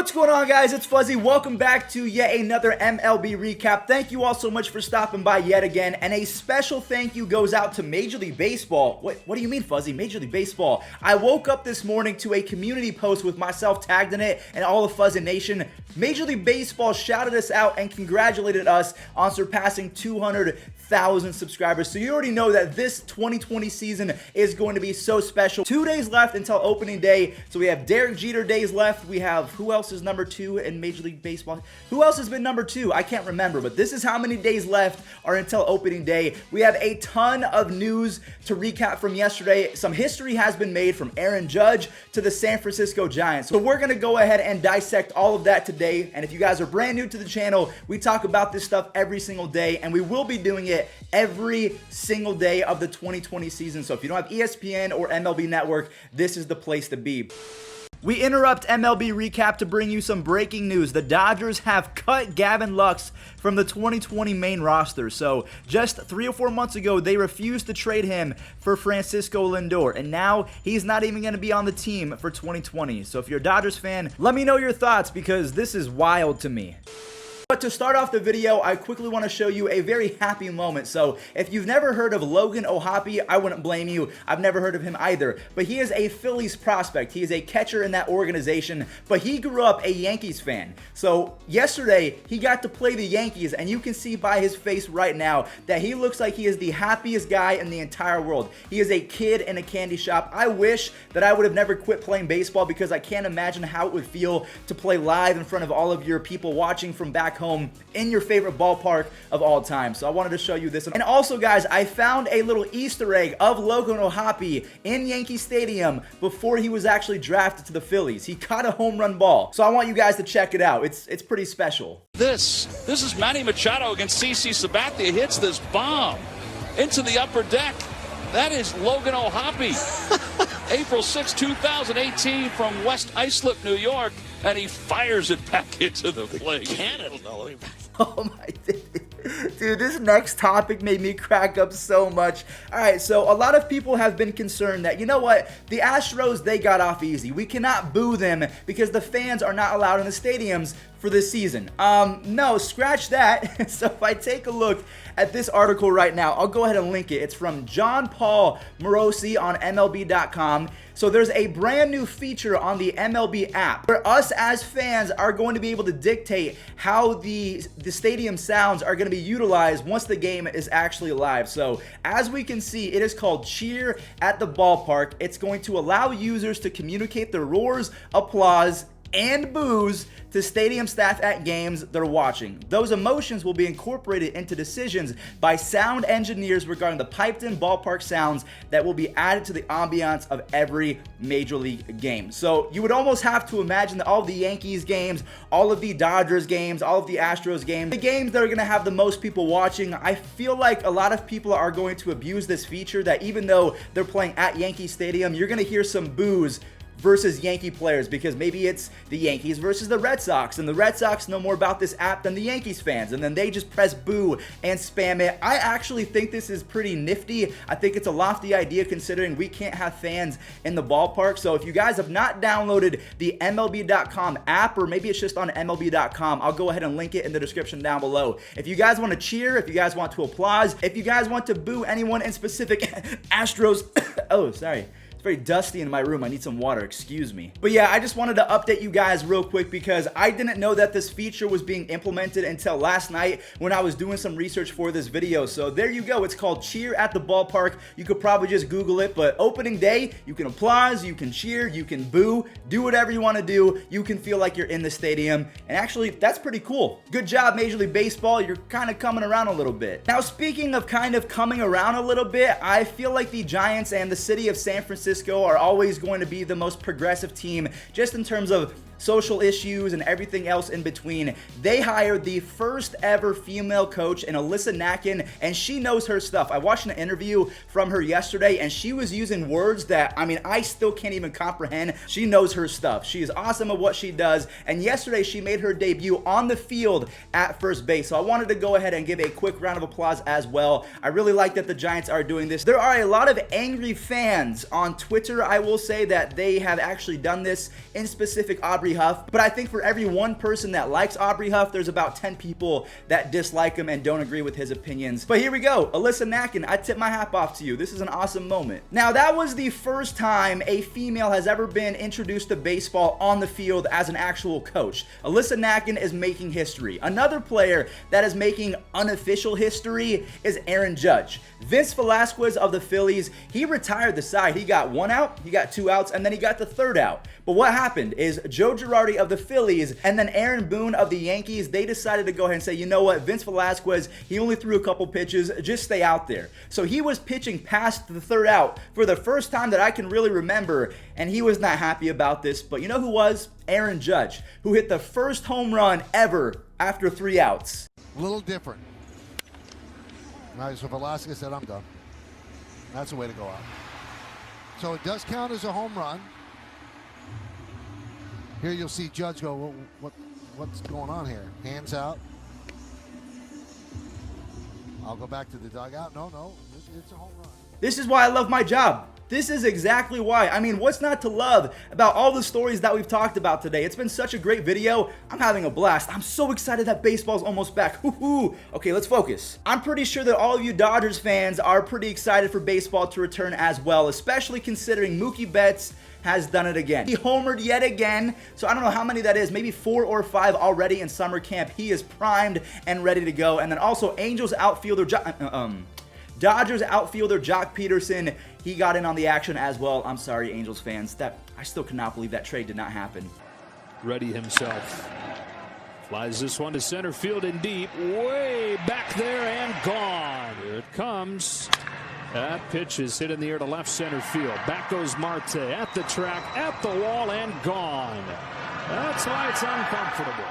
What's going on, guys? It's Fuzzy. Welcome back to yet another MLB recap. Thank you all so much for stopping by yet again, and a special thank you goes out to Major League Baseball. What do you mean, Fuzzy? Major League Baseball. I woke up this morning to a community post with myself tagged in it and all of Fuzzy Nation. Major League Baseball shouted us out and congratulated us on surpassing 200,000 subscribers. So you already know that this 2020 season is going to be so special. 2 days left until opening day. So we have Derek Jeter days left. We have, who else is number 2 in Major League Baseball? Who else has been number 2? I can't remember, but this is how many days left are until opening day. We have a ton of news to recap from yesterday. Some history has been made from Aaron Judge to the San Francisco Giants. So we're going to go ahead and dissect all of that today. And if you guys are brand new to the channel, we talk about this stuff every single day, and we will be doing it every single day of the 2020 season. So if you don't have ESPN or MLB Network, this is the place to be. We interrupt MLB recap to bring you some breaking news. The Dodgers have cut Gavin from the 2020 main roster. So just 3 or 4 months ago, they refused to trade him for Francisco Lindor. And now he's not even going to be on the team for 2020. So if you're a Dodgers fan, let me know your thoughts because this is wild to me. But to start off the video, I quickly want to show you a very happy moment. So if you've never heard of Logan O'Hoppe, I wouldn't blame you. I've never heard of him either. But he is a Phillies prospect. He is a catcher in that organization, but he grew up a Yankees fan. So yesterday, he got to play the Yankees, and you can see by his face right now that he looks like he is the happiest guy in the entire world. He is a kid in a candy shop. I wish that I would have never quit playing baseball because I can't imagine how it would feel to play live in front of all of your people watching from back home in your favorite ballpark of all time. So I wanted to show you this. And also, guys, I found a little Easter egg of Logan O'Hoppe in Yankee Stadium before he was actually drafted to the Phillies. He caught a home run ball. So I want you guys to check it out. It's pretty special. This is Manny Machado against CC Sabathia. Hits this bomb into the upper deck. That is Logan O'Hoppe. April 6, 2018 from West Islip, New York, and he fires it back into the plate. Cannon. Oh my goodness. Dude, this next topic made me crack up so much. All right, so a lot of people have been concerned that, you know what, the Astros, they got off easy. We cannot boo them because the fans are not allowed in the stadiums for this season. No, scratch that. So if I take a look at this article right now, I'll go ahead and link it. It's from John Paul Morosi on MLB.com. So there's a brand new feature on the MLB app where us as fans are going to be able to dictate how the stadium sounds are going to be utilized once the game is actually live. So as we can see, it is called Cheer at the Ballpark. It's going to allow users to communicate their roars, applause, and boos to stadium staff at games they're watching. Those emotions will be incorporated into decisions by sound engineers regarding the piped-in ballpark sounds that will be added to the ambiance of every Major League game. So you would almost have to imagine that all of the Yankees games, all of the Dodgers games, all of the Astros games, the games that are going to have the most people watching, I feel like a lot of people are going to abuse this feature that even though they're playing at Yankee Stadium, you're going to hear some boos versus Yankee players because maybe it's the Yankees versus the Red Sox, and the Red Sox know more about this app than the Yankees fans, and then they just press boo and spam it. I actually think this is pretty nifty. I think it's a lofty idea considering we can't have fans in the ballpark. So if you guys have not downloaded the MLB.com app, or maybe it's just on MLB.com, I'll go ahead and link it in the description down below. If you guys want to cheer, if you guys want to applause, if you guys want to boo anyone in specific, Astros, oh, sorry. It's very dusty in my room. I need some water, excuse me. But yeah, I just wanted to update you guys real quick because I didn't know that this feature was being implemented until last night when I was doing some research for this video. So there you go. It's called Cheer at the Ballpark. You could probably just Google it, but opening day, you can applause, you can cheer, you can boo, do whatever you want to do. You can feel like you're in the stadium. And actually, that's pretty cool. Good job, Major League Baseball. You're kind of coming around a little bit. Now, speaking of kind of coming around a little bit, I feel like the Giants and the city of San Francisco are always going to be the most progressive team just in terms of social issues, and everything else in between. They hired the first ever female coach in Alyssa Nakken, and she knows her stuff. I watched an interview from her yesterday, and she was using words that, I mean, I still can't even comprehend. She knows her stuff. She is awesome at what she does, and yesterday she made her debut on the field at first base. So I wanted to go ahead and give a quick round of applause as well. I really like that the Giants are doing this. There are a lot of angry fans on Twitter, I will say that they have actually done this, in specific Aubrey Huff, but I think for every one person that likes Aubrey Huff, there's about 10 people that dislike him and don't agree with his opinions. But here we go. Alyssa Nakken, I tip my hat off to you. This is an awesome moment. Now, that was the first time a female has ever been introduced to baseball on the field as an actual coach. Alyssa Nakken is making history. Another player that is making unofficial history is Aaron Judge. Vince Velasquez of the Phillies, he retired the side. He got 1 out, he got 2 outs, and then he got the 3rd out. But what happened is Joe Girardi of the Phillies and then Aaron Boone of the Yankees, they decided to go ahead and say, you know what, Vince Velasquez, he only threw a couple pitches, just stay out there. So he was pitching past the 3rd out for the first time that I can really remember, and he was not happy about this. But you know who was? Aaron Judge, who hit the first home run ever after 3 outs. A little different. Nice. So Velasquez said, I'm done. That's the way to go out. So it does count as a home run. Here you'll see Judge go, what's going on here? Hands out. I'll go back to the dugout. No, it's a home run. This is why I love my job. This is exactly why. I mean, what's not to love about all the stories that we've talked about today? It's been such a great video. I'm having a blast. I'm so excited that baseball's almost back. Woohoo! Okay, let's focus. I'm pretty sure that all of you Dodgers fans are pretty excited for baseball to return as well, especially considering Mookie Betts has done it again. He homered yet again, so I don't know how many that is, maybe 4 or 5 already in summer camp. He is primed and ready to go. And then also Angels outfielder, Dodgers outfielder Jock Peterson, he got in on the action as well. I'm sorry, Angels fans. I still cannot believe that trade did not happen. Ready himself. Flies this one to center field and deep. Way back there and gone. Here it comes. That pitch is hit in the air to left center field. Back goes Marte at the track, at the wall, and gone. That's why it's uncomfortable.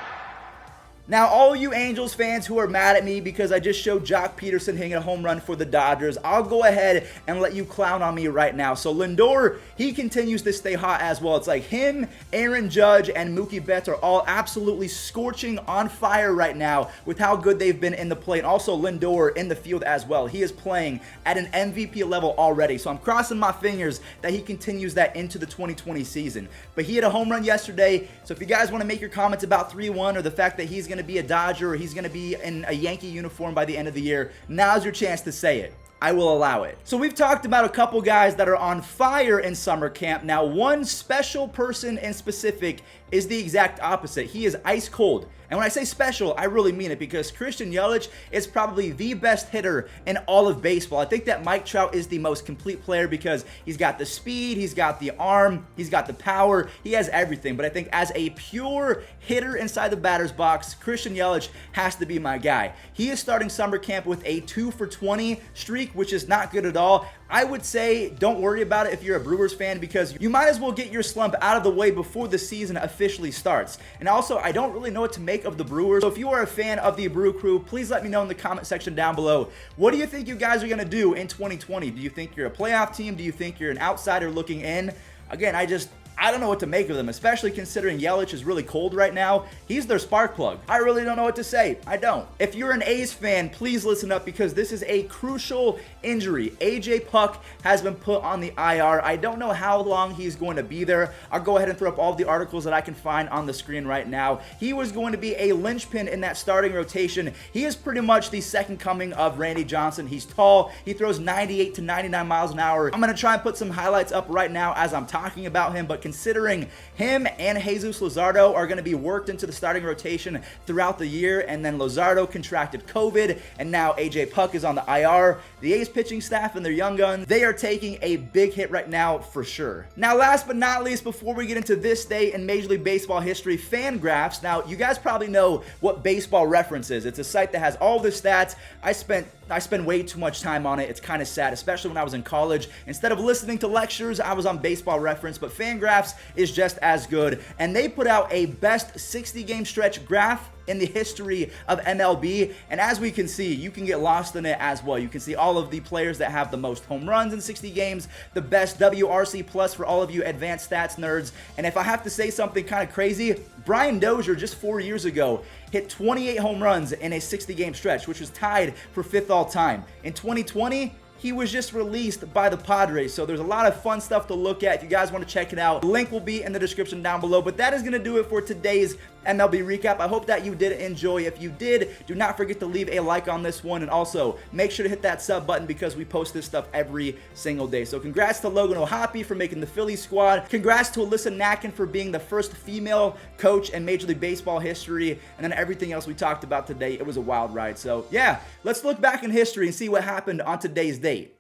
Now, all you Angels fans who are mad at me because I just showed Jock Peterson hitting a home run for the Dodgers, I'll go ahead and let you clown on me right now. So Lindor, he continues to stay hot as well. It's like him, Aaron Judge, and Mookie Betts are all absolutely scorching on fire right now with how good they've been in the plate. Also Lindor in the field as well. He is playing at an MVP level already. So I'm crossing my fingers that he continues that into the 2020 season. But he hit a home run yesterday. So if you guys want to make your comments about 3-1 or the fact that he's going to be a Dodger or he's going to be in a Yankee uniform by the end of the year, now's your chance to say it. I will allow it. So we've talked about a couple guys that are on fire in summer camp. Now, one special person in specific is the exact opposite. He is ice cold. And when I say special, I really mean it, because Christian Yelich is probably the best hitter in all of baseball. I think that Mike Trout is the most complete player because he's got the speed, he's got the arm, he's got the power, he has everything. But I think as a pure hitter inside the batter's box, Christian Yelich has to be my guy. He is starting summer camp with a 2-for-20 streak, which is not good at all. I would say don't worry about it if you're a Brewers fan, because you might as well get your slump out of the way before the season officially starts. And also, I don't really know what to make of the Brewers. So if you are a fan of the Brew Crew, please let me know in the comment section down below. What do you think you guys are going to do in 2020? Do you think you're a playoff team? Do you think you're an outsider looking in? Again, I don't know what to make of them, especially considering Yelich is really cold right now. He's their spark plug. I really don't know what to say. I don't. If you're an A's fan, please listen up, because this is a crucial injury. AJ Puck has been put on the IR. I don't know how long he's going to be there. I'll go ahead and throw up all the articles that I can find on the screen right now. He was going to be a linchpin in that starting rotation. He is pretty much the second coming of Randy Johnson. He's tall. He throws 98 to 99 miles an hour. I'm going to try and put some highlights up right now as I'm talking about him, but considering him and Jesus Luzardo are going to be worked into the starting rotation throughout the year, and then Luzardo contracted COVID, and now AJ Puck is on the IR, the A's pitching staff and their young guns, they are taking a big hit right now for sure. Now, last but not least, before we get into this day in Major League Baseball history, Fangraphs. Now, you guys probably know what Baseball Reference is. It's a site that has all the stats. I spend way too much time on it. It's kind of sad, especially when I was in college. Instead of listening to lectures, I was on Baseball Reference, but Fangraphs is just as good. And they put out a best 60-game stretch graph in the history of MLB, and as we can see, you can get lost in it as well. You can see all of the players that have the most home runs in 60 games, the best WRC plus for all of you advanced stats nerds. And if I have to say something kind of crazy, Brian Dozier just 4 years ago hit 28 home runs in a 60-game stretch, which was tied for 5th all time. In 2020, he was just released by the Padres. So there's a lot of fun stuff to look at if you guys want to check it out. The link will be in the description down below. But that is going to do it for today's MLB recap. I hope that you did enjoy. If you did, do not forget to leave a like on this one, and also make sure to hit that sub button because we post this stuff every single day. So congrats to Logan O'Hoppe for making the Phillies squad. Congrats to Alyssa Nakken for being the first female coach in Major League Baseball history, and then everything else we talked about today. It was a wild ride. So yeah, let's look back in history and see what happened on today's date.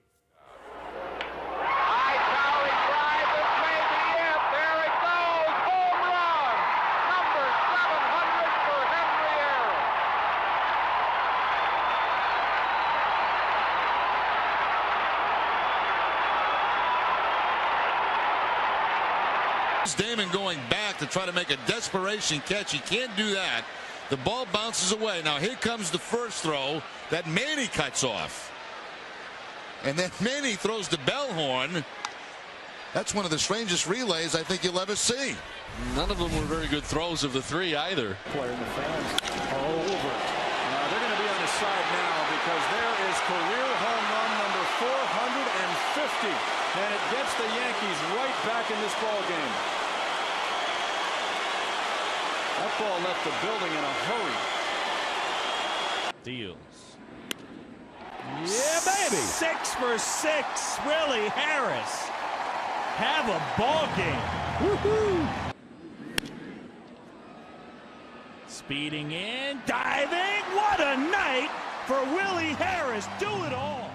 Damon going back to try to make a desperation catch. He can't do that. The ball bounces away. Now here comes the first throw that Manny cuts off. And then Manny throws the bell horn. That's one of the strangest relays I think you'll ever see. None of them were very good throws of the three either. Player and the fans are all over it. Now they're going to be on the side now because there is career home run number 450. And it gets the Yankees right back in this ball game. That ball left the building in a hurry. Deals. Yeah, baby. 6 for 6. Willie Harris. Have a ball game. Woohoo! Speeding in, diving. What a night for Willie Harris. Do it all.